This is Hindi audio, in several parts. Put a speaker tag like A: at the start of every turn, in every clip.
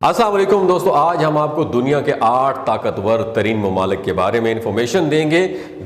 A: अस्सलाम वालेकुम दोस्तों, आज हम आपको दुनिया के 8 ताकतवर तरीन ममालिक के बारे में इंफॉर्मेशन देंगे।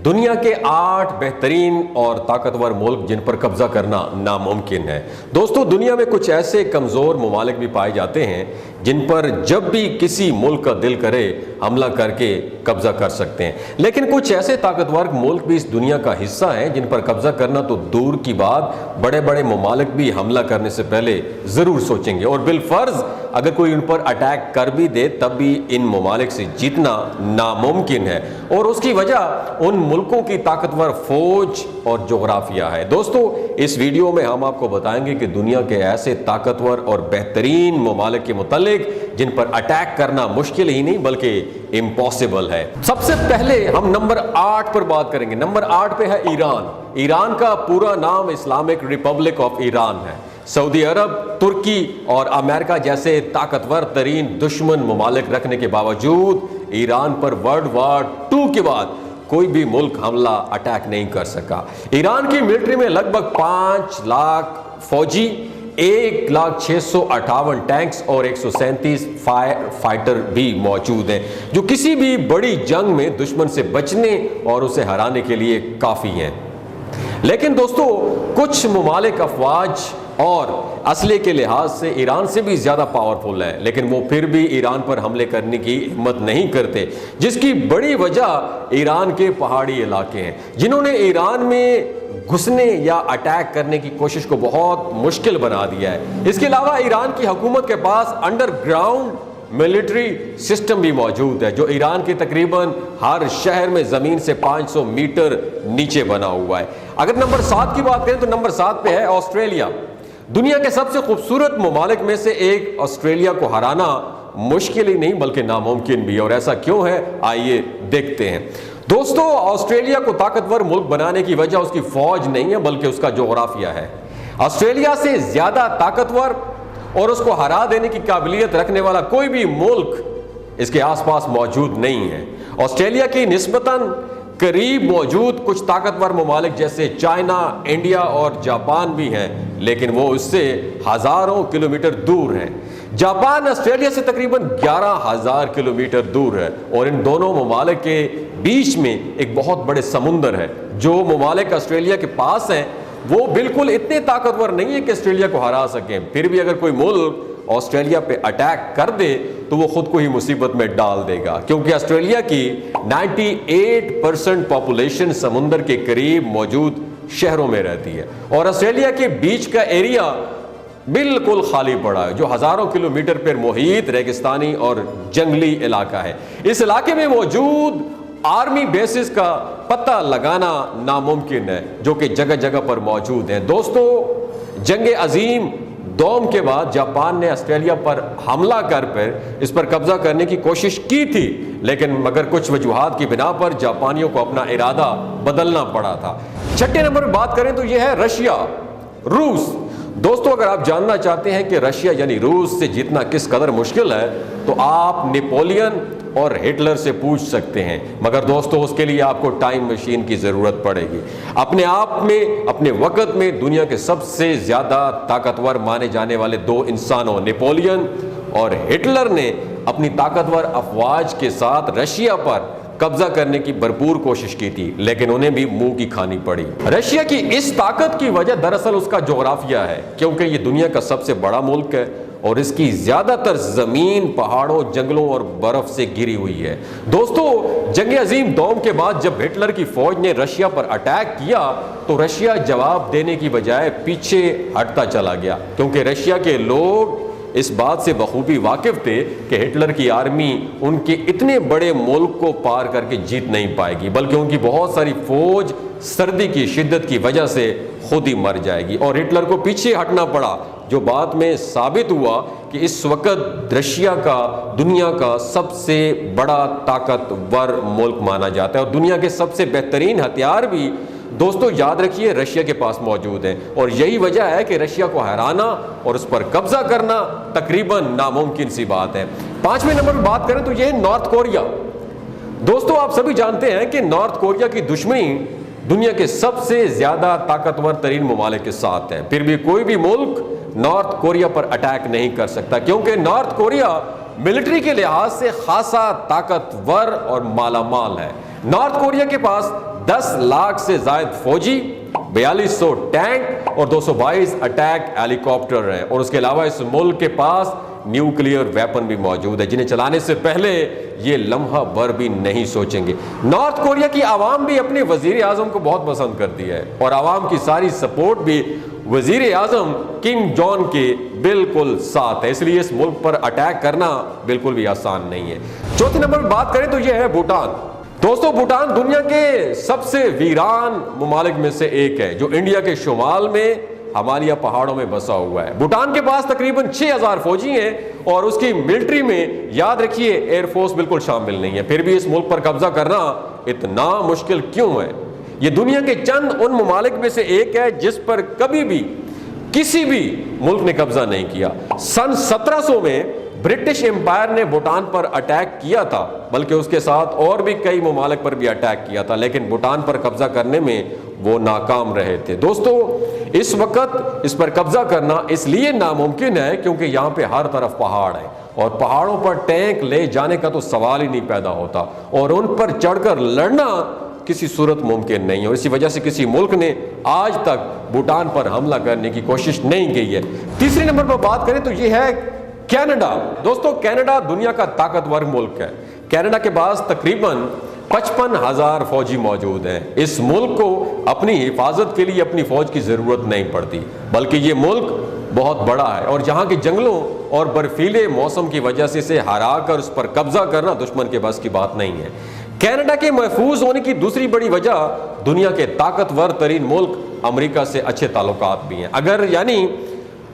A: दुनिया के 8 बेहतरीन और ताकतवर मुल्क जिन पर कब्जा करना नामुमकिन है। दोस्तों, दुनिया में कुछ ऐसे कमज़ोर ममालिक भी पाए जाते हैं जिन पर जब भी किसी मुल्क का दिल करे हमला करके कब्जा कर सकते हैं, लेकिन कुछ ऐसे ताकतवर मुल्क भी इस दुनिया का हिस्सा हैं जिन पर कब्जा करना तो दूर की बात, बड़े बड़े ममालिक भी हमला करने से पहले ज़रूर सोचेंगे और बिलफर्ज अगर कोई उन पर अटैक कर भी दे तब भी इन ममालिक से जीतना नामुमकिन है। और उसकी वजह उन मुल्कों की ताकतवर फौज और जोग्राफिया है। दोस्तों, इस वीडियो में हम आपको बताएंगे कि दुनिया के ऐसे ताकतवर और बेहतरीन ममालिक के मुतालिक जिन पर अटैक करना मुश्किल ही नहीं बल्कि इम्पॉसिबल है। सबसे पहले हम नंबर 8 पर बात करेंगे। नंबर 8 पे है ईरान। ईरान का पूरा नाम इस्लामिक रिपब्लिक ऑफ ईरान है। सऊदी अरब, तुर्की और अमेरिका जैसे ताकतवर तरीन दुश्मन ममालिक रखने के बावजूद ईरान पर वर्ल्ड वॉर 2 के बाद कोई भी मुल्क हमला अटैक नहीं कर सका। ईरान की मिलिट्री में लगभग 5 लाख फौजी, 1,06,58 टैंक्स और 137 फाइटर भी मौजूद हैं, जो किसी भी बड़ी जंग में दुश्मन से बचने और उसे हराने के लिए काफ़ी हैं। लेकिन दोस्तों, कुछ ममालिक अफवाज और असले के लिहाज से ईरान से भी ज़्यादा पावरफुल है, लेकिन वो फिर भी ईरान पर हमले करने की हिम्मत नहीं करते, जिसकी बड़ी वजह ईरान के पहाड़ी इलाके हैं, जिन्होंने ईरान में घुसने या अटैक करने की कोशिश को बहुत मुश्किल बना दिया है। इसके अलावा ईरान की हुकूमत के पास अंडरग्राउंड मिलिट्री सिस्टम भी मौजूद है, जो ईरान के तकरीबन हर शहर में ज़मीन से 500 मीटर नीचे बना हुआ है। अगर नंबर 7 की बात करें तो नंबर 7 पे है ऑस्ट्रेलिया। दुनिया के सबसे खूबसूरत ममालिक में से एक ऑस्ट्रेलिया को हराना मुश्किल ही नहीं बल्कि नामुमकिन भी। और ऐसा क्यों है, आइए देखते हैं। दोस्तों, ऑस्ट्रेलिया को ताकतवर मुल्क बनाने की वजह उसकी फौज नहीं है बल्कि उसका जोग्राफिया है। ऑस्ट्रेलिया से ज्यादा ताकतवर और उसको हरा देने की काबिलियत रखने वाला कोई भी मुल्क इसके आसपास मौजूद नहीं है। ऑस्ट्रेलिया की निस्बतन करीब मौजूद कुछ ताकतवर ममालिक जैसे चाइना, इंडिया और जापान भी हैं, लेकिन वो उससे हजारों किलोमीटर दूर हैं। जापान ऑस्ट्रेलिया से तकरीबन 11,000 किलोमीटर दूर है और इन दोनों ममालिक के बीच में एक बहुत बड़े समुंदर है। जो ममालिक ऑस्ट्रेलिया के पास हैं वो बिल्कुल इतने ताकतवर नहीं है कि ऑस्ट्रेलिया को हरा सकें। फिर भी अगर कोई मुल्क ऑस्ट्रेलिया पे अटैक कर दे तो वो खुद को ही मुसीबत में डाल देगा, क्योंकि ऑस्ट्रेलिया की 98% पॉपुलेशन समुंदर के करीब मौजूद शहरों में रहती है और ऑस्ट्रेलिया के बीच का एरिया बिल्कुल खाली पड़ा है, जो हजारों किलोमीटर पर मुहित रेगिस्तानी और जंगली इलाका है। इस इलाके में मौजूद आर्मी बेसिस का पता लगाना नामुमकिन है, जो कि जगह जगह पर मौजूद हैं। दोस्तों, जंग अजीम दोम के बाद जापान ने ऑस्ट्रेलिया पर हमला कर इस पर कब्जा करने की कोशिश की थी, लेकिन मगर कुछ वजूहात की बिना पर जापानियों को अपना इरादा बदलना पड़ा था। 6ठे नंबर पर बात करें तो यह है रशिया, रूस। दोस्तों, अगर आप जानना चाहते हैं कि रशिया यानी रूस से जीतना किस कदर मुश्किल है तो आप नेपोलियन और हिटलर से पूछ सकते हैं, मगर दोस्तों उसके लिए आपको टाइम मशीन की ज़रूरत पड़ेगी। अपने आप में, अपने वक़्त में दुनिया के सबसे ज़्यादा ताकतवर माने जाने वाले 2 इंसानों नेपोलियन और हिटलर ने अपनी ताकतवर अफवाज के साथ रशिया पर कब्जा करने की भरपूर कोशिश की थी, लेकिन उन्हें भी मुंह की खानी पड़ी। रशिया की इस ताकत की वजह दरअसल उसका जोग्राफिया है, क्योंकि ये दुनिया का सबसे बड़ा मुल्क है और इसकी ज्यादातर जमीन पहाड़ों, जंगलों और बर्फ से घिरी हुई है। दोस्तों, जंग अजीम दोम के बाद जब हिटलर की फौज ने रशिया पर अटैक किया तो रशिया जवाब देने की बजाय पीछे हटता चला गया, क्योंकि रशिया के लोग इस बात से बखूबी वाकिफ थे कि हिटलर की आर्मी उनके इतने बड़े मुल्क को पार करके जीत नहीं पाएगी, बल्कि उनकी बहुत सारी फौज सर्दी की शिद्दत की वजह से खुद ही मर जाएगी और हिटलर को पीछे हटना पड़ा, जो बाद में साबित हुआ कि इस वक्त रशिया का दुनिया का सबसे बड़ा ताकतवर मुल्क माना जाता है और दुनिया के सबसे बेहतरीन हथियार भी दोस्तों याद रखिए रशिया के पास मौजूद हैं। और यही वजह है कि रशिया को हराना और उस पर कब्जा करना तकरीबन नामुमकिन सी बात है। 5वें नंबर पर बात करें तो यह नॉर्थ कोरिया। दोस्तों, आप सभी जानते हैं कि नॉर्थ कोरिया की दुश्मनी दुनिया के सबसे ज्यादा ताकतवर तरीन ममालिक के साथ है, फिर भी कोई भी मुल्क नॉर्थ कोरिया पर अटैक नहीं कर सकता, क्योंकि नॉर्थ कोरिया मिलिट्री के लिहाज से खासा ताकतवर और मालामाल है। नॉर्थ कोरिया के पास 10 लाख से ज्यादा फौजी, 4200 टैंक और 222 अटैक हेलीकॉप्टर हैं। और उसके अलावा इस मुल्क के पास न्यूक्लियर वेपन भी मौजूद है, जिन्हें चलाने से पहले ये लम्हा भर भी नहीं सोचेंगे। नॉर्थ कोरिया की आवाम भी अपने वजीर आजम को बहुत पसंद करती है और आवाम की सारी सपोर्ट भी वजीर आजम किम जॉन के बिल्कुल साथ है, इसलिए इस मुल्क पर अटैक करना बिल्कुल भी आसान नहीं है। चौथे नंबर पर बात करें तो यह है भूटान। दोस्तों, भूटान दुनिया के सबसे वीरान ममालिक में से एक है, जो इंडिया के शुमाल में हिमालय पहाड़ों में बसा हुआ है। भूटान के पास तकरीबन 6000 फौजी हैं और उसकी मिलिट्री में याद रखिए एयरफोर्स बिल्कुल शामिल नहीं है। फिर भी इस मुल्क पर कब्जा करना इतना मुश्किल क्यों है? ये दुनिया के चंद उन ममालिक में से एक है जिस पर कभी भी किसी भी मुल्क ने कब्जा नहीं किया। सन 1700 में ब्रिटिश एम्पायर ने भूटान पर अटैक किया था, बल्कि उसके साथ और भी कई ममालिक पर भी अटैक किया था, लेकिन भूटान पर कब्जा करने में वो नाकाम रहे थे। दोस्तों, इस वक्त इस पर कब्जा करना इसलिए नामुमकिन है क्योंकि यहाँ पे हर तरफ पहाड़ है और पहाड़ों पर टैंक ले जाने का तो सवाल ही नहीं पैदा होता और उन पर चढ़कर लड़ना किसी सूरत मुमकिन नहीं है। और इसी वजह से किसी मुल्क ने आज तक भूटान पर हमला करने की कोशिश नहीं की है। तीसरे नंबर पर बात करें तो ये है कनाडा। दोस्तों, कनाडा दुनिया का ताकतवर मुल्क है। कनाडा के पास तकरीबन 55,000 फौजी मौजूद हैं। इस मुल्क को अपनी हिफाजत के लिए अपनी फौज की जरूरत नहीं पड़ती, बल्कि ये मुल्क बहुत बड़ा है और जहां के जंगलों और बर्फीले मौसम की वजह से इसे हरा कर उस पर कब्जा करना दुश्मन के बस की बात नहीं है। कनाडा के महफूज होने की दूसरी बड़ी वजह दुनिया के ताकतवर तरीन मुल्क अमेरिका से अच्छे ताल्लुकात भी हैं।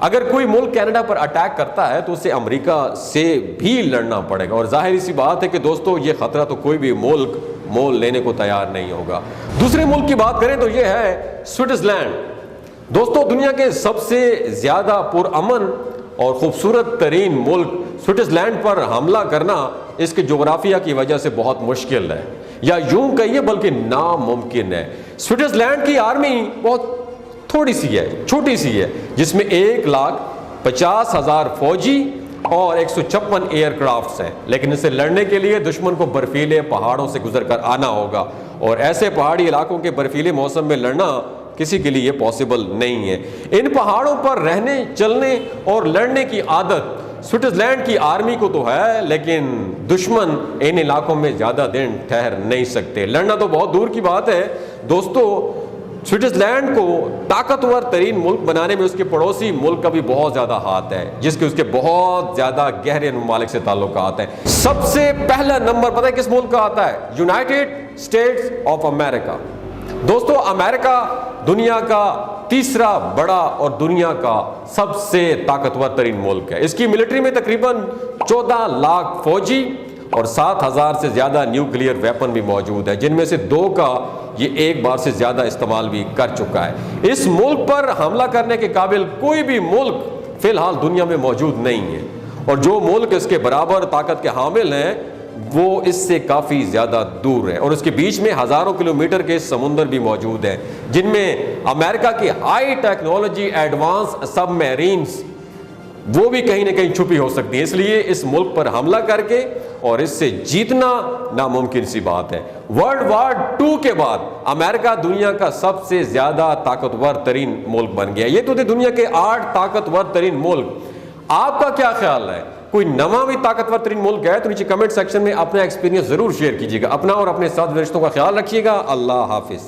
A: अगर कोई मुल्क कनाडा पर अटैक करता है तो उसे अमेरिका से भी लड़ना पड़ेगा और जाहिर सी बात है कि दोस्तों ये खतरा तो कोई भी मुल्क मोल लेने को तैयार नहीं होगा। दूसरे मुल्क की बात करें तो ये है स्विट्जरलैंड। दोस्तों, दुनिया के सबसे ज्यादा पुरअमन और खूबसूरत तरीन मुल्क स्विट्जरलैंड पर हमला करना इसके जोग्राफिया की वजह से बहुत मुश्किल है, या यूं कहिए बल्कि नामुमकिन है। स्विट्जरलैंड की आर्मी बहुत थोड़ी सी है, छोटी सी है, जिसमें 1,50,000 फौजी और 156 एयरक्राफ्ट्स हैं, लेकिन इसे लड़ने के लिए दुश्मन को बर्फीले पहाड़ों से गुजरकर आना होगा और ऐसे पहाड़ी इलाकों के बर्फीले मौसम में लड़ना किसी के लिए पॉसिबल नहीं है। इन पहाड़ों पर रहने, चलने और लड़ने की आदत स्विट्जरलैंड की आर्मी को तो है, लेकिन दुश्मन इन इलाकों में ज्यादा दिन ठहर नहीं सकते। लड़ना तो बहुत दूर की बात है। दोस्तों, स्विट्जरलैंड को ताकतवर तरीन मुल्क बनाने में उसके पड़ोसी मुल्क का भी बहुत ज्यादा हाथ है, जिसके उसके बहुत ज्यादा गहरे ममालिक से ताल्लुकात हैं। सबसे पहला नंबर पता है किस मुल्क का आता है? United states of America. दोस्तों, अमेरिका दुनिया का तीसरा बड़ा और दुनिया का सबसे ताकतवर तरीन मुल्क है। इसकी मिलिट्री में तकरीबन 14 लाख फौजी और 7,000 से ज्यादा न्यूक्लियर वेपन भी मौजूद है, जिनमें से 2 का ये एक बार से ज्यादा इस्तेमाल भी कर चुका है। इस मुल्क पर हमला करने के काबिल कोई भी मुल्क फिलहाल दुनिया में मौजूद नहीं है और जो मुल्क इसके बराबर ताकत के हामिल हैं वो इससे काफी ज्यादा दूर है और उसके बीच में हजारों किलोमीटर के समुंदर भी मौजूद हैं, जिनमें अमेरिका की हाई टेक्नोलॉजी एडवांस सबमरीन्स वो भी कहीं ना कहीं छुपी हो सकती है। इसलिए इस मुल्क पर हमला करके और इससे जीतना नामुमकिन सी बात है। वर्ल्ड वॉर 2 के बाद अमेरिका दुनिया का सबसे ज्यादा ताकतवर तरीन मुल्क बन गया। ये तो थे दुनिया के 8 ताकतवर तरीन मुल्क। आपका क्या ख्याल है? कोई नवा भी ताकतवर तरीन मुल्क है तो नीचे कमेंट सेक्शन में अपना एक्सपीरियंस जरूर शेयर कीजिएगा। अपना और अपने साथ रिश्तों का ख्याल रखिएगा। अल्लाह हाफिज।